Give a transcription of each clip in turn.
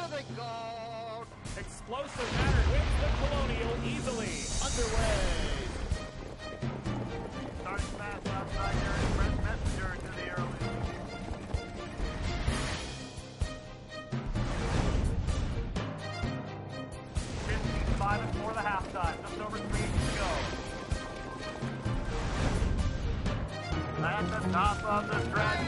There they go. Explosive Matter wins the Colonial easily. Underway. Starting fast outside here is Brent Messenger into the early. 55 before the halftime. Just over 3 to go. At the top of the stretch.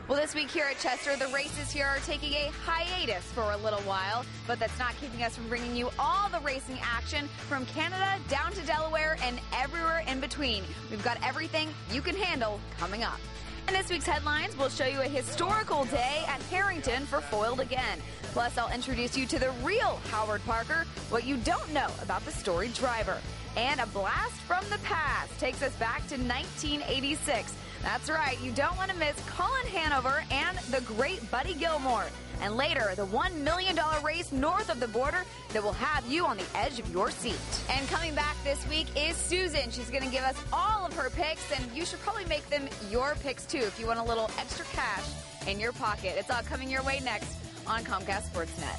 Well, this week here at Chester, the races here are taking a hiatus for a little while, but that's not keeping us from bringing you all the racing action from Canada down to Delaware and everywhere in between. We've got everything you can handle coming up. In this week's headlines, we'll show you a historical day at Harrington for Foiled Again. Plus, I'll introduce you to the real Howard Parker, what you don't know about the storied driver. And a blast from the past takes us back to 1986. That's right, you don't want to miss Colin Hanover and the great Buddy Gilmour. And later, the $1 million race north of the border that will have you on the edge of your seat. And coming back this week is Susan. She's going to give us all of her picks, and you should probably make them your picks too if you want a little extra cash in your pocket. It's all coming your way next on Comcast Sportsnet.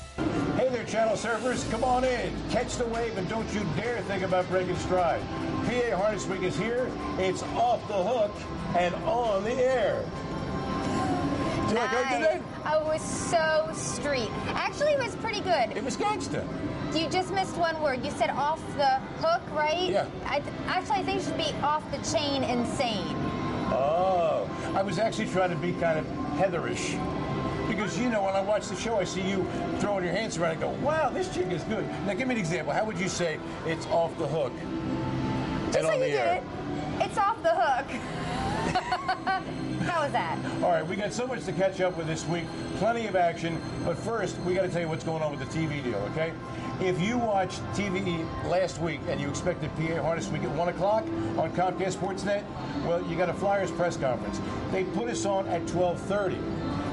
Hey there, channel surfers. Come on in. Catch the wave and don't you dare think about breaking stride. PA Harness Week is here. It's off the hook and on the air. Do you like how I did that? I was so street. Actually, it was pretty good. It was gangsta. You just missed one word. You said off the hook, right? Yeah. I think it should be off the chain insane. Oh, I was actually trying to be kind of Heatherish. Because, you know, when I watch the show, I see you throwing your hands around and go, wow, this chick is good. Now, give me an example. How would you say it's off the hook Just and like on the you air? did it. It's off the hook. How was that? All right, we got so much to catch up with this week. Plenty of action. But first, we got to tell you what's going on with the TV deal, okay? If you watched TV last week and you expected PA Harness Week at 1 o'clock on Comcast Sportsnet, well, you got a Flyers press conference. They put us on at 12:30.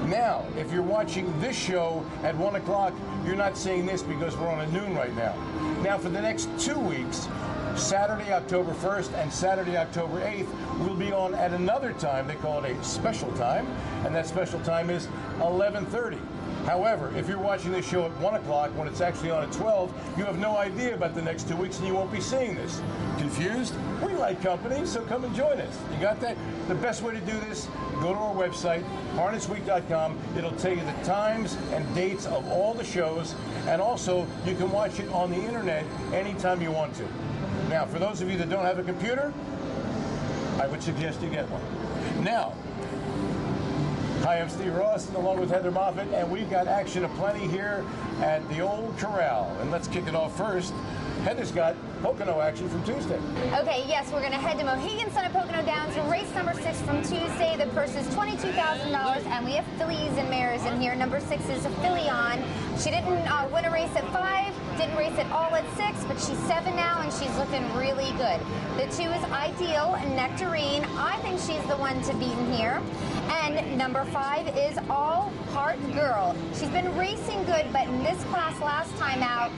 Now, if you're watching this show at 1 o'clock, you're not seeing this because we're on at noon right now. Now, for the next 2 weeks, Saturday, October 1st and Saturday, October 8th, we'll be on at another time. They call it a special time, and that special time is 11:30. However, if you're watching this show at 1 o'clock when it's actually on at 12, you have no idea about the next 2 weeks and you won't be seeing this. Confused? We like company, so come and join us. You got that? The best way to do this, go to our website, HarnessWeek.com. It'll tell you the times and dates of all the shows, and also you can watch it on the internet anytime you want to. Now, for those of you that don't have a computer, I would suggest you get one. Now, hi, I'm Steve Ross, along with Heather Moffat, and we've got action aplenty here at the Old Corral. And let's kick it off first. Heather's got Pocono action from Tuesday. Okay, yes, we're going to head to Mohegan Sun at Pocono Downs for race number 6 from Tuesday. The purse is $22,000, and we have fillies and mares in here. Number 6 is a filly on. She didn't win a race at 5, didn't race at all at 6, but she's 7 now, and she's looking really good. The 2 is Ideal and Nectarine. I think she's the one to beat in here. And number 5 is All Heart Girl. She's been racing good, but in this class last time out,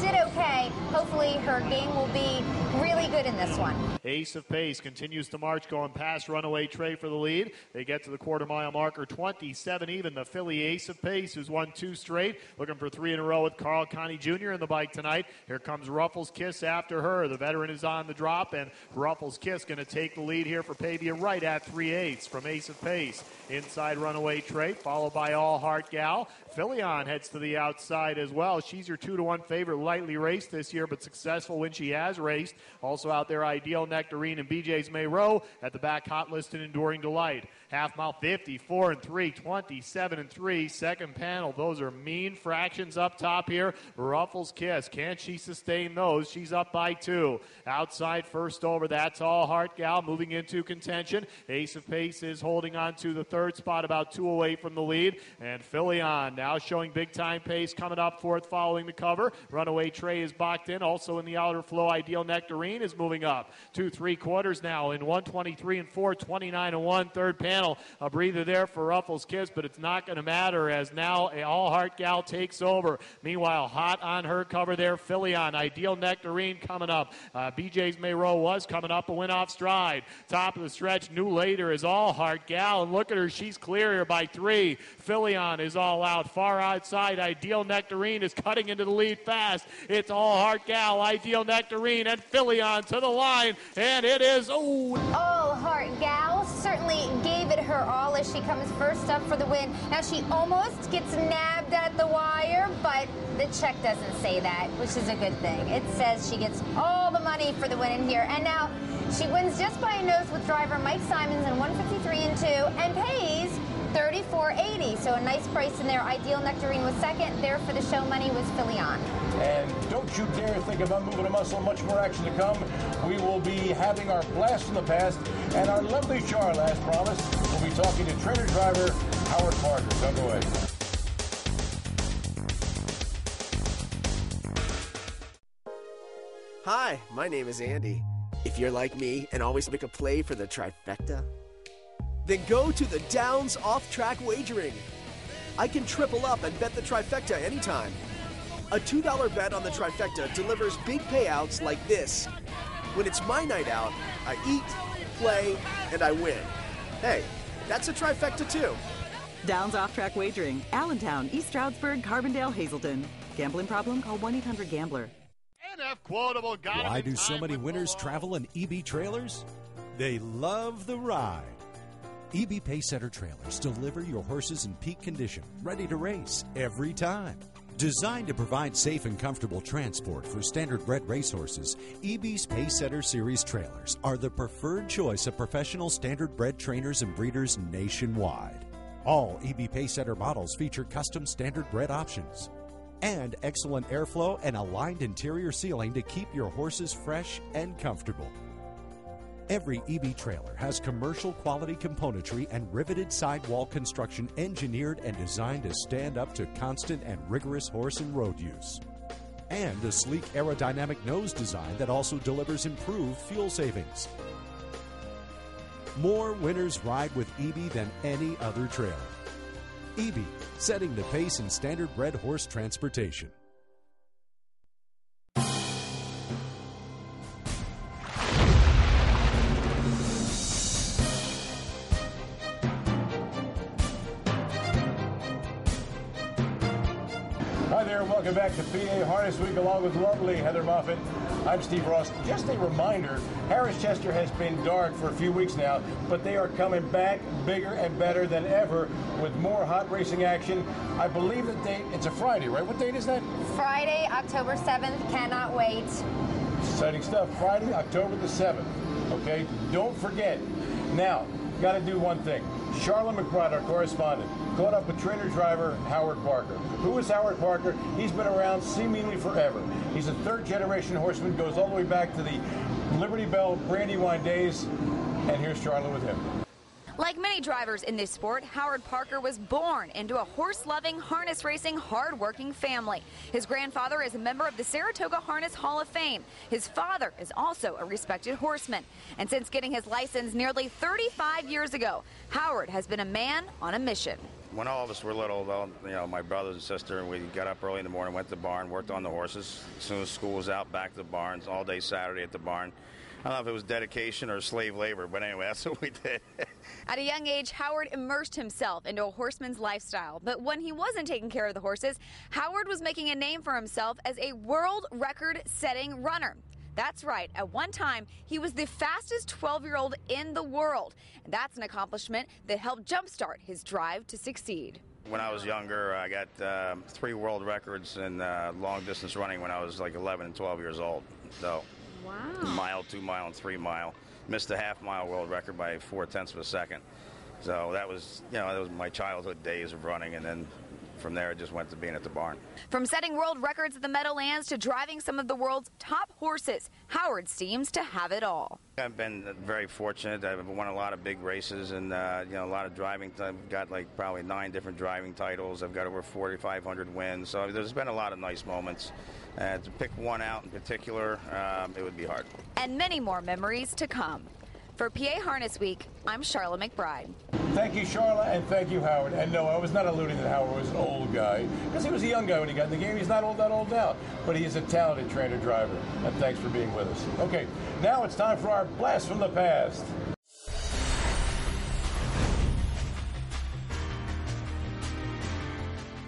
did okay. Hopefully her game will be really good in this one. Ace of Pace continues to march, going past Runaway Trey for the lead. They get to the quarter-mile marker, 27 even. The filly Ace of Pace, who's won 2 straight, looking for 3 in a row with Carl Connie Jr. in the bike tonight. Here comes Ruffles Kiss after her. The veteran is on the drop, and Ruffles Kiss going to take the lead here for Pavia right at 3/8 from Ace of Pace. Inside Runaway Trey, followed by All Heart Gal. Filion heads to the outside as well. She's your 2-1 favorite, lightly raced this year, but successful when she has raced. Also out there, Ideal, Nectarine, and BJ's Mayrow. At the back, Hot List and Enduring Delight. Half mile 54 and 3, 27 and 3. Second panel, those are mean fractions up top here. Ruffles Kiss, can she sustain those? She's up by 2. Outside, first over, that's All Heart Gal moving into contention. Ace of Pace is holding on to the 3rd spot, about 2 away from the lead. And Filion now showing big time pace, coming up 4th following the cover. Runaway Trey is boxed in. Also in the outer flow, Ideal Nectarine is moving up. 2 3/4 now in 1:23 and 4, 29 and 1. Third panel. channel. A breather there for Ruffles Kiss, but it's not going to matter as now a All Heart Gal takes over. Meanwhile, hot on her cover there, Philion. Ideal Nectarine coming up. BJ's Mayrow was coming up, a win off stride. Top of the stretch, New Later is All Heart Gal, and look at her, she's clear here by 3. Philion is all out. Far outside, Ideal Nectarine is cutting into the lead fast. It's All Heart Gal, Ideal Nectarine, and Philion to the line, and it is, All Heart Gal certainly gave it her all as she comes first up for the win. Now she almost gets nabbed at the wire, but the check doesn't say that, which is a good thing. It says she gets all the money for the win in here, and now she wins just by a nose with driver Mike Simons in 153 and 2, and pays $34.80. So a nice price in there. Ideal Nectarine was second. There for the show money was Philion. And don't you dare think about moving a muscle. Much more action to come. We will be having our blast from the past, and our lovely Sharla, as promised, will be talking to trainer driver Howard Parker. Don't go away. Hi, my name is Andy. If you're like me and always make a play for the trifecta, then go to the Downs Off-Track Wagering. I can triple up and bet the trifecta anytime. A $2 bet on the trifecta delivers big payouts like this. When it's my night out, I eat, play, and I win. Hey, that's a trifecta too. Downs Off-Track Wagering, Allentown, East Stroudsburg, Carbondale, Hazleton. Gambling problem? Call 1-800-GAMBLER. NF Quotable got Why do so many winners travel in EB trailers? They love the ride. EB Pacesetter trailers deliver your horses in peak condition, ready to race every time. Designed to provide safe and comfortable transport for standard-bred racehorses, EB's Pacesetter Series trailers are the preferred choice of professional standard-bred trainers and breeders nationwide. All EB Pacesetter models feature custom standard-bred options and excellent airflow and aligned interior sealing to keep your horses fresh and comfortable. Every EB trailer has commercial quality componentry and riveted sidewall construction engineered and designed to stand up to constant and rigorous horse and road use. And a sleek aerodynamic nose design that also delivers improved fuel savings. More winners ride with EB than any other trailer. EB, setting the pace in standard-bred horse transportation. Hi there, welcome back to PA Harness Week along with lovely Heather Moffett. I'm Steve Ross. Just a reminder, Harris Chester has been dark for a few weeks now, but they are coming back bigger and better than ever with more hot racing action. I believe the date, it's a Friday, right? What date is that? Friday, October 7th. Cannot wait. Exciting stuff. Friday, October the 7th. Okay, don't forget. Now, got to do one thing. Sharla McBride, our correspondent, caught up with trainer driver Howard Parker. Who is Howard Parker? He's been around seemingly forever. He's a third-generation horseman, goes all the way back to the Liberty Bell Brandywine days. And here's Sharla with him. Like many drivers in this sport, Howard Parker was born into a horse-loving, harness-racing, hard-working family. His grandfather is a member of the Saratoga Harness Hall of Fame. His father is also a respected horseman. And since getting his license nearly 35 years ago, Howard has been a man on a mission. When all of us were little, well, you know, my brothers and sister, we got up early in the morning, went to the barn, worked on the horses. As soon as school was out, back to the barns, all day Saturday at the barn. I don't know if it was dedication or slave labor, but anyway, that's what we did. At a young age, Howard immersed himself into a horseman's lifestyle. But when he wasn't taking care of the horses, Howard was making a name for himself as a world record-setting runner. That's right. At one time, he was the fastest 12-year-old in the world. And that's an accomplishment that helped jumpstart his drive to succeed. When I was younger, I got 3 world records in long-distance running when I was like 11 and 12 years old. So. Wow. 1 mile, 2 mile, and 3 mile. Missed a half-mile world record by 0.4 of a second. So that was, you know, that was my childhood days of running, and then from there it just went to being at the barn. From setting world records at the Meadowlands to driving some of the world's top horses, Howard seems to have it all. I've been very fortunate. I've won a lot of big races and, you know, a lot of driving. I've got like probably 9 different driving titles. I've got over 4,500 wins. So there's been a lot of nice moments. To pick one out in particular, it would be hard. And many more memories to come. For PA Harness Week, I'm Sharla McBride. Thank you, Sharla, and thank you, Howard. And no, I was not alluding that Howard was an old guy, because he was a young guy when he got in the game. He's not that old now, but he is a talented trainer-driver. And thanks for being with us. Okay, now it's time for our Blast from the Past.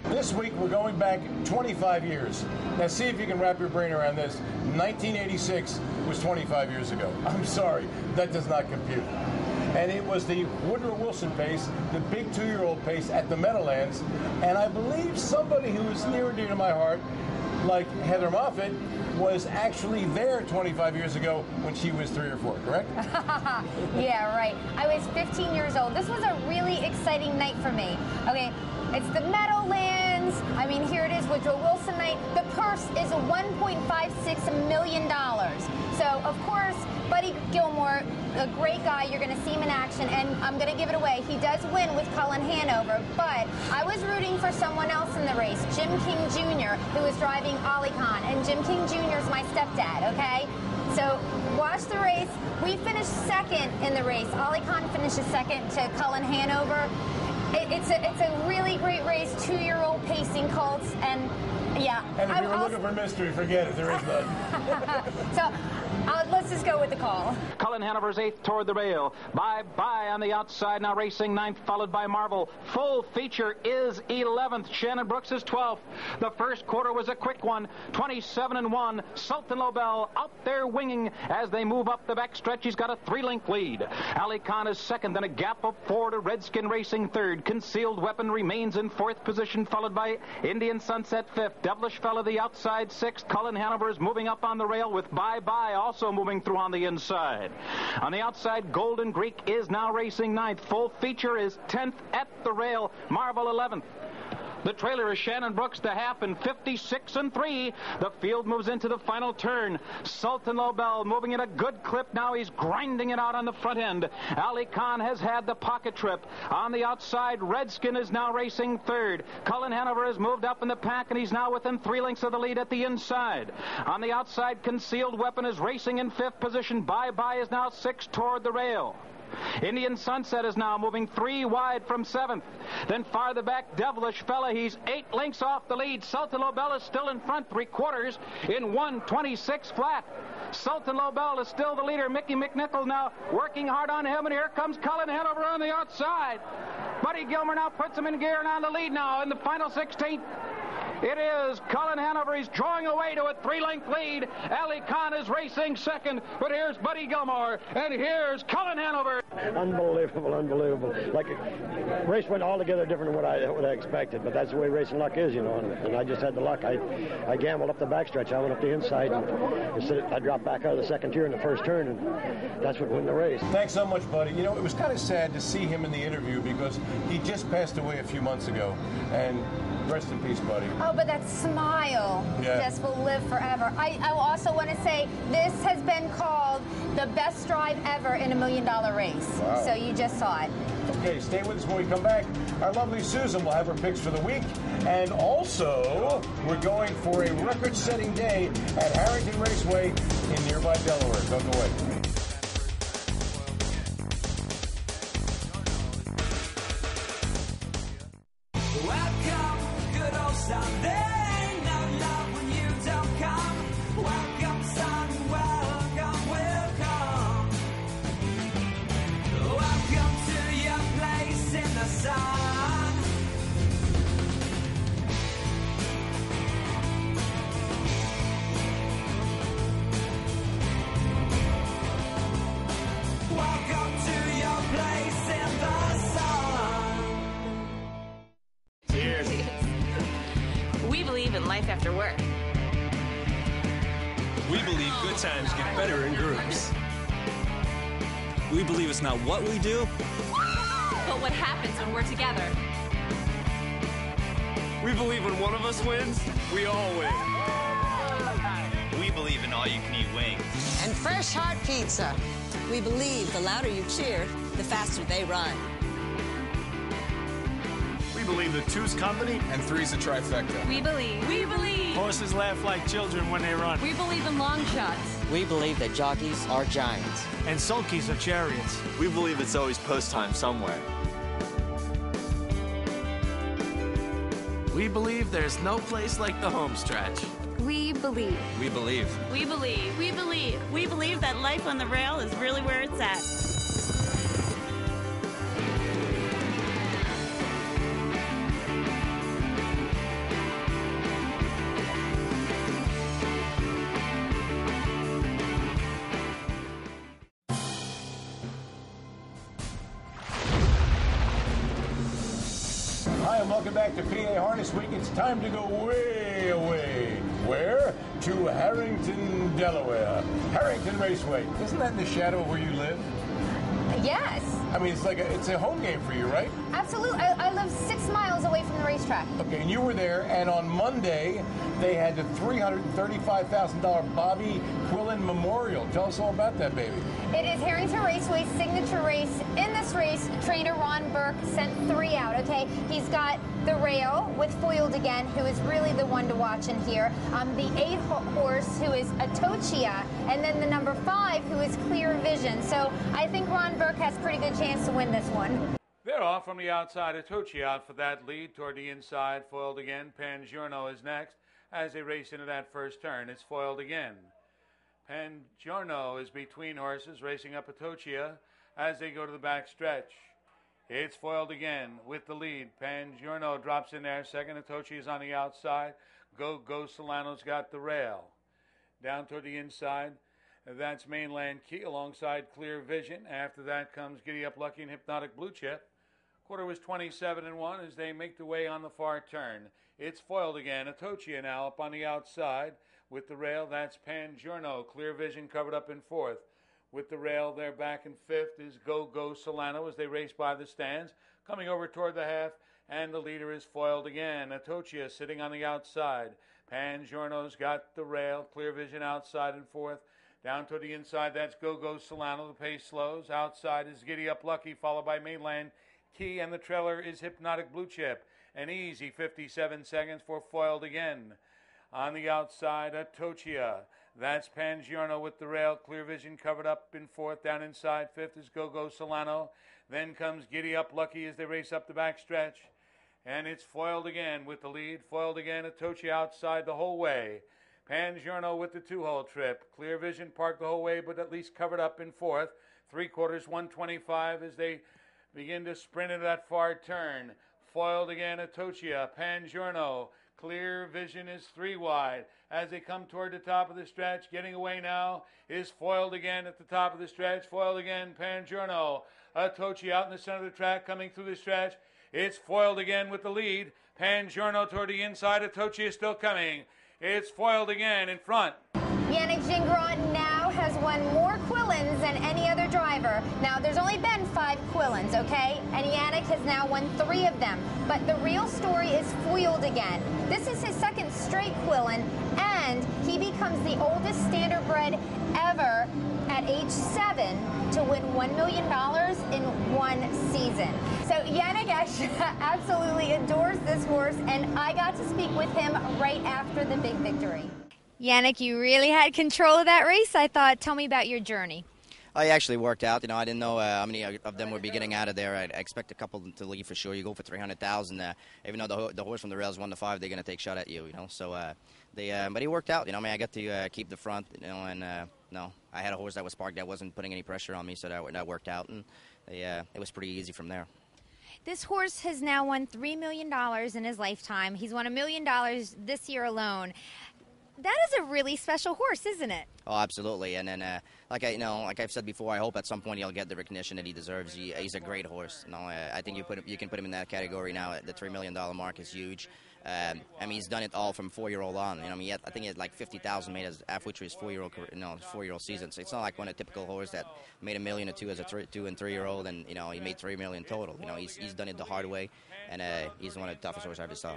This week, we're going back 25 years. Now, see if you can wrap your brain around this. 1986 was 25 years ago. I'm sorry, that does not compute. And it was the Woodrow Wilson Pace, the big 2-year-old Pace at the Meadowlands. And I believe somebody who is near and dear to my heart, like Heather Moffett, was actually there 25 years ago when she was 3 or 4, correct? Yeah, right. I was 15 years old. This was a really exciting night for me. Okay, it's the Meadowlands. I mean, here it is, Woodrow Wilson night. The purse is $1.56 million. So, of course, Buddy Gilmour, a great guy, you're going to see him in action, and I'm going to give it away. He does win with Cullen Hanover, but I was rooting for someone else in the race, Jim King Jr., who was driving Ollie Kahn, and Jim King Jr. is my stepdad, okay? So watch the race. We finished second in the race. Ollie Kahn finishes second to Cullen Hanover. It's a really great race, 2-year-old pacing colts, and yeah. And if you were looking for mystery, forget it, there is none. So let's just go with the call. Cullen Hanover's 8th toward the rail. Bye-bye on the outside, now racing 9th, followed by Marvel. Full feature is 11th. Shannon Brooks is 12th. The first quarter was a quick one, 27-1. Sultan Lobel out there winging as they move up the backstretch. He's got a 3-length lead. Ali Khan is second, then a gap of 4 to Redskin Racing third. Concealed Weapon remains in 4th position, followed by Indian Sunset 5th. Devilish Fella the outside 6th. Cullen Hanover is moving up on the rail with Bye-Bye also moving through on the inside. On the outside, Golden Greek is now racing 9th. Full feature is 10th at the rail. Marvel 11th. The trailer is Shannon Brooks to half in 56-3. The field moves into the final turn. Sultan Lobel moving at a good clip now. He's grinding it out on the front end. Ali Khan has had the pocket trip. On the outside, Redskin is now racing third. Cullen Hanover has moved up in the pack, and he's now within 3 lengths of the lead at the inside. On the outside, Concealed Weapon is racing in 5th position. Bye-Bye is now 6th toward the rail. Indian Sunset is now moving 3 wide from 7th. Then farther back, Devilish Fella. He's 8 lengths off the lead. Sultan Lobel is still in front, 3/4 in 1:26 flat. Sultan Lobel is still the leader. Mickey McNichol now working hard on him, and here comes Cullen Hanover on the outside. Buddy Gilmour now puts him in gear and on the lead now in the final 16th. It is Cullen Hanover. He's drawing away to a 3-length lead. Ali Khan is racing second, but here's Buddy Gilmour, and here's Cullen Hanover. Unbelievable, unbelievable. Like, race went altogether different than what I expected, but that's the way racing luck is, you know, and I just had the luck. I gambled up the backstretch. I went up the inside, and I dropped back out of the second tier in the first turn, and that's what won the race. Thanks so much, Buddy. You know, it was kind of sad to see him in the interview because he just passed away a few months ago, and rest in peace, buddy. Oh, but that smile just will live forever. I also want to say this has been called the best drive ever in $1 million race. Wow. So you just saw it. Okay, stay with us when we come back. Our lovely Susan will have her picks for the week. And also, we're going for a record-setting day at Harrington Raceway in nearby Delaware. Don't go away. Sunday, no love when you don't come. Welcome, son, welcome, welcome. Welcome to your place in the sun. Welcome to your place in the sun. Cheers. We believe in life after work. We believe good times get better in groups. We believe it's not what we do, but what happens when we're together. We believe when one of us wins, we all win. We believe in all-you-can-eat wings. And fresh hot pizza. We believe the louder you cheer, the faster they run. We believe that 2's company and 3's a trifecta. We believe. Horses laugh like children when they run. We believe in long shots. We believe that jockeys are giants. And sulkies are chariots. We believe it's always post time somewhere. We believe there's no place like the home stretch. We believe. We believe. We believe. We believe. We believe that life on the rail is really where it's at. Hi, and welcome back to PA Harness Week. It's time to go way away. Where? To Harrington, Delaware. Harrington Raceway. Isn't that in the shadow of where you live? Yes. I mean, it's a home game for you, right? Absolutely. I live 6 miles away from the racetrack. Okay, and you were there, and on Monday, they had the $335,000 Bobby Quillen Memorial. Tell us all about that, baby. It is Harrington Raceway's signature race. In this race, trainer Ron Burke sent 3 out, okay? He's got the rail with Foiled Again, who is really the one to watch in here. The 8 horse, who is Atochia, and then the number 5, who is Clear Vision. So I think Ron Burke has a pretty good chance to win this one. They're off from the outside. Atochia out for that lead. Toward the inside, Foiled Again. Pangiorno is next as they race into that first turn. It's Foiled Again. Pangiorno is between horses, racing up Atochia as they go to the back stretch. It's Foiled Again with the lead. Pangiorno drops in there. Second, Atochia is on the outside. Go Solano's got the rail. Down toward the inside, that's Mainland Key alongside Clear Vision. After that comes Giddy Up Lucky and Hypnotic Blue Chip. Quarter was 27-1 as they make the way on the far turn. It's Foiled Again. Atochia now up on the outside with the rail. That's Pangiorno. Clear Vision covered up in 4th. With the rail there back in 5th is Go Solano as they race by the stands. Coming over toward the half, and the leader is Foiled Again. Atochia sitting on the outside. Pangiorno's got the rail. Clear Vision outside in 4th. Down to the inside, that's Go Solano. The pace slows. Outside is Giddy Up Lucky, followed by Mainland Key, and the trailer is Hypnotic Blue Chip. An easy 57 seconds for Foiled Again. On the outside, Atochia. That's Pangiorno with the rail. Clear Vision covered up in 4th. Down inside 5th is Go Solano. Then comes Giddy Up Lucky as they race up the back stretch. And it's Foiled Again with the lead. Foiled Again, Atochia outside the whole way. Pangiorno with the 2-hole trip. Clear Vision parked the whole way, but at least covered up in 4th. 3/4, 125 as they begin to sprint into that far turn. Foiled Again, Atochia. Pangiorno. Clear Vision is 3 wide. As they come toward the top of the stretch, getting away now is Foiled Again at the top of the stretch. Foiled Again, Pangiorno. Atochia out in the center of the track, coming through the stretch. It's Foiled Again with the lead. Pangiorno toward the inside. Atochia still coming. It's Foiled Again in front. Yannick Gingras now has won more Quillens than any other driver. Now, there's only been 5 Quillens, okay? And Yannick has now won 3 of them. But the real story is Foiled Again. This is his 2nd straight Quillen, and he becomes the oldest standardbred ever at age 7 to win $1 million in 1 season. So Yannick absolutely adores this horse, and I got to speak with him right after the big victory. Yannick, you really had control of that race, I thought. Tell me about your journey. I actually worked out. I didn't know how many of them would be getting out of there. I expect a couple to leave for sure. You go for 300,000. Even though the horse from the rails 1 to 5, they're going to take a shot at you. So but he worked out. I got to keep the front. And I had a horse that was parked that wasn't putting any pressure on me, so that worked out, and it was pretty easy from there. This horse has now won $3 million in his lifetime. He's won $1 million this year alone. That is a really special horse, isn't it? Oh, absolutely. And then, like I've said before, I hope at some point he'll get the recognition that he deserves. He's a great horse. I think you can put him in that category now. The $3 million mark is huge. He's done it all from 4-year-old on. I think he had like 50,000 made as halfway through his 4-year-old season. So it's not like one of the typical horse that made $1 million or $2 as a 2 and 3-year-old, and he made $3 million total. He's done it the hard way, and he's one of the toughest horses I ever saw.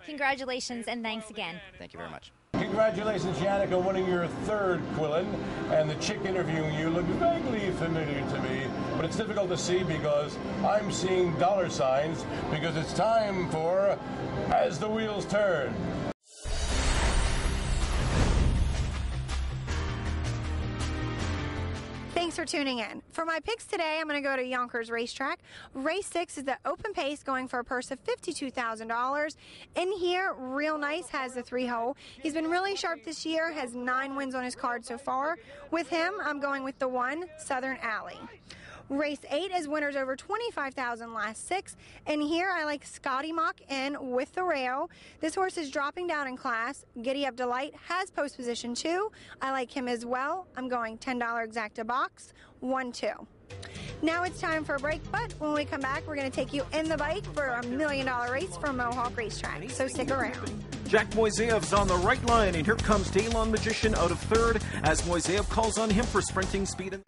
Congratulations and thanks again. Thank you very much. Congratulations, Yannick, on winning your 3rd Quillen, and the chick interviewing you looked vaguely familiar to me, but it's difficult to see because I'm seeing $ signs, because it's time for As the Wheels Turn. tuning in. For my picks today, I'm going to go to Yonkers Racetrack. Race 6 is the open pace, going for a purse of $52,000. In here, Real Nice has the 3-hole. He's been really sharp this year, has 9 wins on his card so far. With him, I'm going with the 1, Southern Alley. Race 8 is winners over $25,000 last 6. And here I like Scotty Mock in with the rail. This horse is dropping down in class. Giddy Up Delight has post position 2. I like him as well. I'm going $10 exacta box, 1-2. Now it's time for a break, but when we come back, we're going to take you in the bike for a $1 million race from Mohawk Racetrack. So stick around. Jack Moiseyev's on the right line, and here comes Daylon Magician out of third as Moiseyev calls on him for sprinting speed.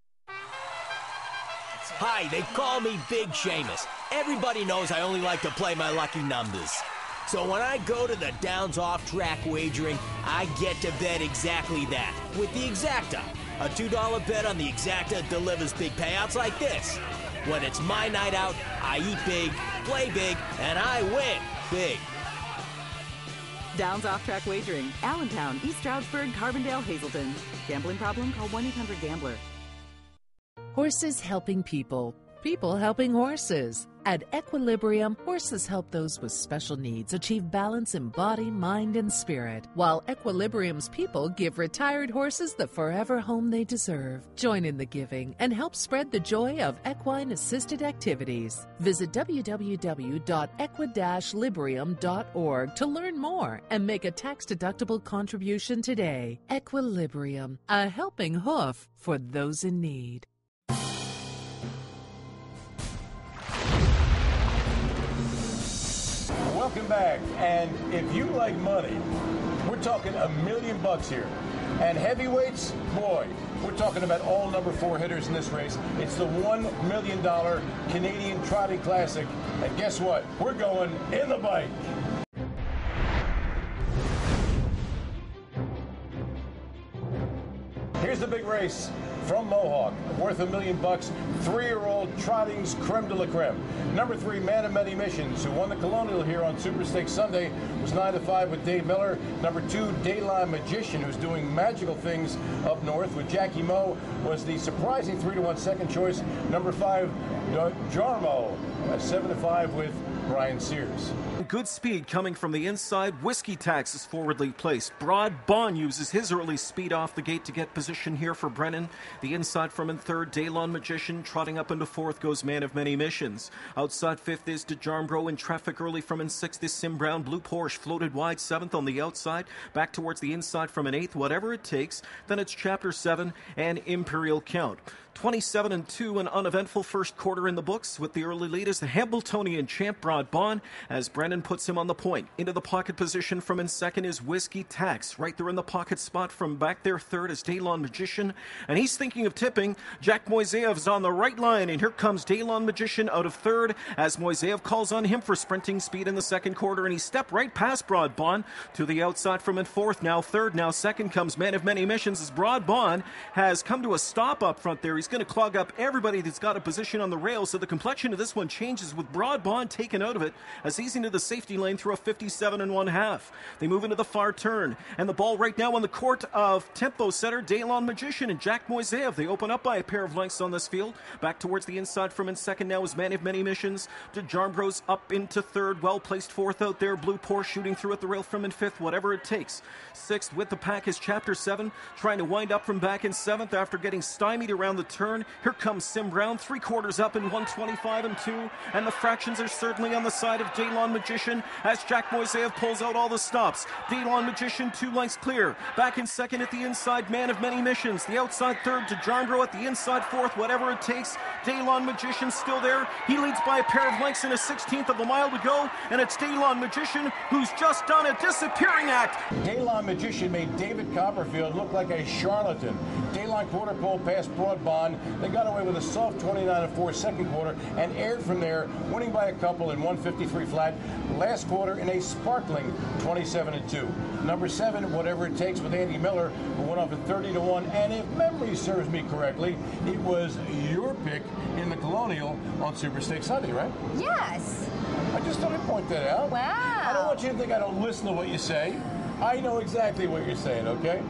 Hi, they call me Big Seamus. Everybody knows I only like to play my lucky numbers. So when I go to the Downs off-track wagering, I get to bet exactly that with the exacta. A $2 bet on the exacta delivers big payouts like this. When it's my night out, I eat big, play big, and I win big. Downs off-track wagering. Allentown, East Stroudsburg, Carbondale, Hazleton. Gambling problem? Call 1-800-GAMBLER. Horses helping people, people helping horses. At Equilibrium, horses help those with special needs achieve balance in body, mind, and spirit, while Equilibrium's people give retired horses the forever home they deserve. Join in the giving and help spread the joy of equine-assisted activities. Visit www.equi-librium.org to learn more and make a tax-deductible contribution today. Equilibrium, a helping hoof for those in need. Welcome back. And if you like money, we're talking $1 million here. And heavyweights, boy, we're talking about all number 4 hitters in this race. It's the $1 million Canadian Trotting Classic. And guess what? We're going in the bike. Here's the big race from Mohawk, worth $1 million. 3-year-old Trotting's creme de la creme. Number 3, Man of Many Missions, who won the Colonial here on Super Stakes Sunday, was 9-5 with Dave Miller. Number 2, Daylon Magician, who's doing magical things up north with Jackie Moe, was the surprising 3-1 second choice. Number 5, Jarmo, at 7-5 with Brian Sears. Good speed coming from the inside. Whiskey Tax is forwardly placed. Broad Bond uses his early speed off the gate to get position here for Brennan. The inside from in third, Daylon Magician. Trotting up into fourth goes Man of Many Missions. Outside fifth is DeJarmbro. In traffic early from in sixth is Sim Brown. Blue Porsche floated wide seventh on the outside. Back towards the inside from an eighth, whatever it takes. Then it's Chapter 7 and Imperial Count. 27-2, an uneventful first quarter in the books, with the early lead is the Hambletonian champ Broad Bond as Brennan puts him on the point. Into the pocket position from in second is Whiskey Tax. Right there in the pocket spot from back there third is Daylon Magician, and he's thinking of tipping. Jack Moiseyev's on the right line, and here comes Daylon Magician out of third as Moiseyev calls on him for sprinting speed in the second quarter, and he stepped right past Broad Bond to the outside from in fourth. Now third, now second comes Man of Many Missions as Broad Bond has come to a stop up front there. He's going to clog up everybody that's got a position on the rail, so the complexion of this one changes with Broad Bond taken out of it as he's into the safety lane through a 57 1/2. They move into the far turn, and the ball right now on the court of tempo setter Daylon Magician and Jack Moiseyev. They open up by a pair of lengths on this field. Back towards the inside from in second now is Man of Many Missions. DeJarmbro's up into third, well placed fourth out there. Blue Porsche shooting through at the rail from in fifth, whatever it takes. Sixth with the pack is Chapter 7, trying to wind up from back in seventh after getting stymied around the turn. Here comes Sim Brown, 3/4 up in 125-2, and the fractions are certainly on the side of Daylon Magician as Jack Moiseyev pulls out all the stops. Daylon Magician 2 lengths clear. Back in second at the inside, Man of Many Missions. The outside third to Jarmbro at the inside fourth, whatever it takes. Daylon Magician still there. He leads by a pair of lengths in a 16th of a mile to go, and it's Daylon Magician who's just done a disappearing act. Daylon Magician made David Copperfield look like a charlatan. Daylon quarter pole past Broad Bond. They got away with a soft 29-4 second quarter and aired from there, winning by a couple in 153 flat. Last quarter in a sparkling 27-2. Number 7, Whatever It Takes with Andy Miller, who went off at 30-1. And if memory serves me correctly, it was your pick in the Colonial on Super Stakes Sunday, right? Yes. I just thought I'd point that out. Wow. I don't want you to think I don't listen to what you say. I know exactly what you're saying, okay?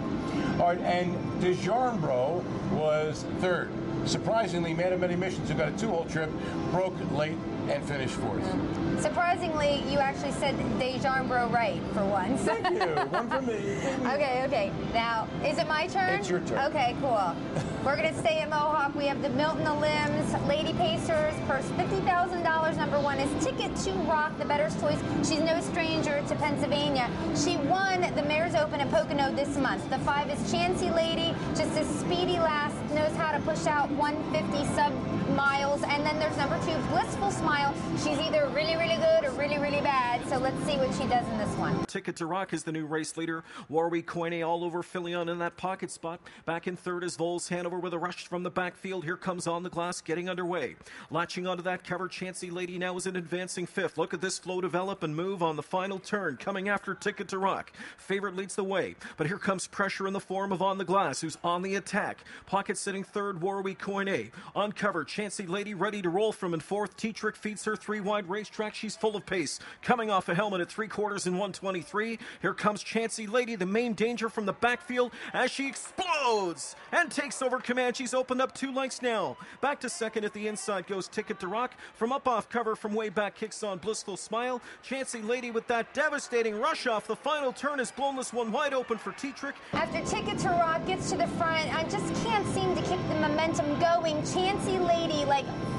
All right, and DeJarmbro was third. Surprisingly, Meadowlands, who got a 2-hole trip, broke late and finished 4th. Surprisingly, you actually said Dejanbro right for once. Thank you. One for me. Okay. Now, is it my turn? It's your turn. Okay, cool. We're going to stay at Mohawk. We have the Milton Limbs Lady Pacers. Purse $50,000. Number 1 is Ticket to Rock, the bettor's choice. She's no stranger to Pennsylvania. She won the Mayor's Open at Pocono this month. The 5 is Chancy Lady, just a speedy lass, knows how to push out 150 sub-miles. And then there's number 2, Blissful Smile. She's either really, really good or really, really bad. So let's see what she does in this one. Ticket to Rock is the new race leader. Warwick Coyne all over Filion in that pocket spot. Back in 3rd is Vols Hanover with a rush from the backfield. Here comes On the Glass getting underway. Latching onto that cover, Chancy Lady now is in advancing 5th. Look at this flow develop and move on the final turn. Coming after Ticket to Rock. Favorite leads the way. But here comes pressure in the form of On the Glass, who's on the attack. Pocket sitting 3rd, Warwick Coyne. On cover, Chancy Lady ready to roll from in 4th. Tetrick feeds her 3-wide racetrack. She's full of pace. Coming off a helmet at 3/4 in 123. Here comes Chancy Lady, the main danger from the backfield as she explodes and takes over command. She's opened up 2 lengths now. Back to 2nd at the inside goes Ticket to Rock. From up off cover from way back kicks on Blissful Smile. Chancy Lady with that devastating rush off the final turn has blown this one wide open for Tetrick. After Ticket to Rock gets to the front, I just can't seem to keep the momentum going. Chancy Lady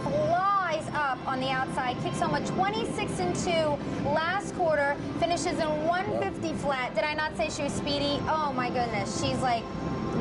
flies up on the outside, kicks home a 26-2 last quarter, finishes in 150 flat. Did I not say she was speedy? Oh my goodness, she's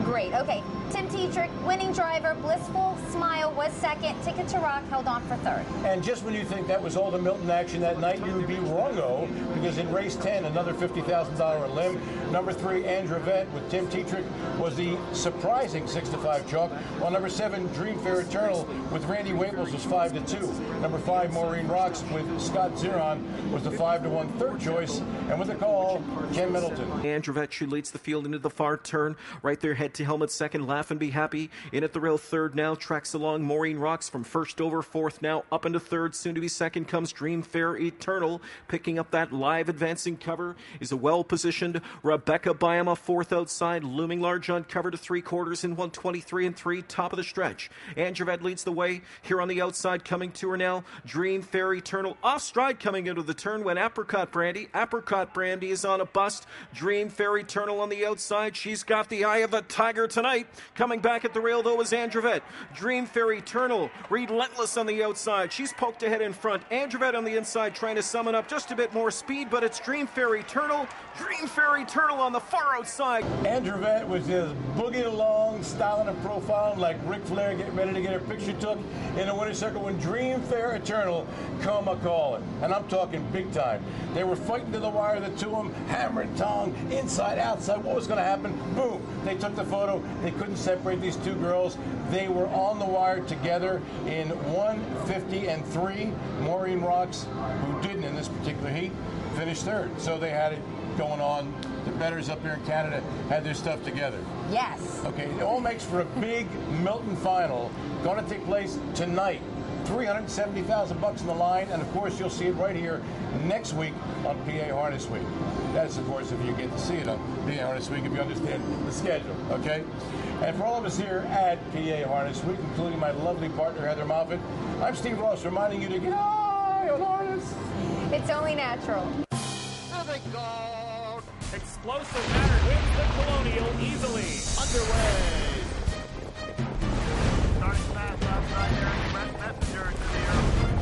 great. Okay, Tim Tetrick, winning driver. Blissful Smile was 2nd. Ticket to Rock held on for 3rd. And just when you think that was all the Milton action that night, you would be wrong-o, because in race 10, another $50,000 limb. Number 3, Andrevet with Tim Tetrick was the surprising 6-5 chalk, while number 7, Dream Fair Eternal with Randy Waples was 5-2. Number 5, Maureen Rocks with Scott Ziron was the 5-1 third choice, and with the call, Ken Middleton. Andrevet, she leads the field into the far turn, right there head to helmet 2nd, Laugh and Be Happy. In at the rail 3rd now, tracks along Maureen Rocks from 1st over 4th now, up into 3rd, soon to be 2nd comes Dream Fair Eternal. Picking up that live advancing cover is a well-positioned Rebecca Byama, 4th outside, looming large on cover to 3/4 in 123 3, top of the stretch. Andrevet leads the way here on the outside, coming to her now, Dream Fair Eternal. Off stride coming into the turn went Apricot Brandy. Apricot Brandy is on a bust. Dream Fair Eternal on the outside. She's got the eye of the tiger tonight. Coming back at the rail, though, is Andrevet. Dream Fair Eternal, relentless on the outside. She's poked ahead in front. Andrevet on the inside trying to summon up just a bit more speed, but it's Dream Fair Eternal. Dream Fair Eternal on the far outside. Andrevet was just boogieing along, styling and profiling like Ric Flair, getting ready to get her picture took in the winner's circle when Dream Fair Eternal come a-calling. And I'm talking big time. They were fighting to the wire, the two of them, hammer and tong, inside, outside. What was going to happen? Boom. They took the photo. They couldn't separate these two girls. They were on the wire together in 150-3. Maureen Rocks, who didn't in this particular heat, finished 3rd. So they had it going on. The bettors up here in Canada had their stuff together. Yes. Okay, it all makes for a big Milton final. Going to take place tonight. $370,000 in the line, and of course you'll see it right here next week on PA Harness Week. That's of course if you get to see it on PA Harness Week, if you understand the schedule, okay? And for all of us here at PA Harness Week, including my lovely partner Heather Moffat, I'm Steve Ross reminding you to get high on harness. It's only natural. Oh my God! Explosive matter hits the Colonial easily. Underway. Starting fast outside there, Messenger to the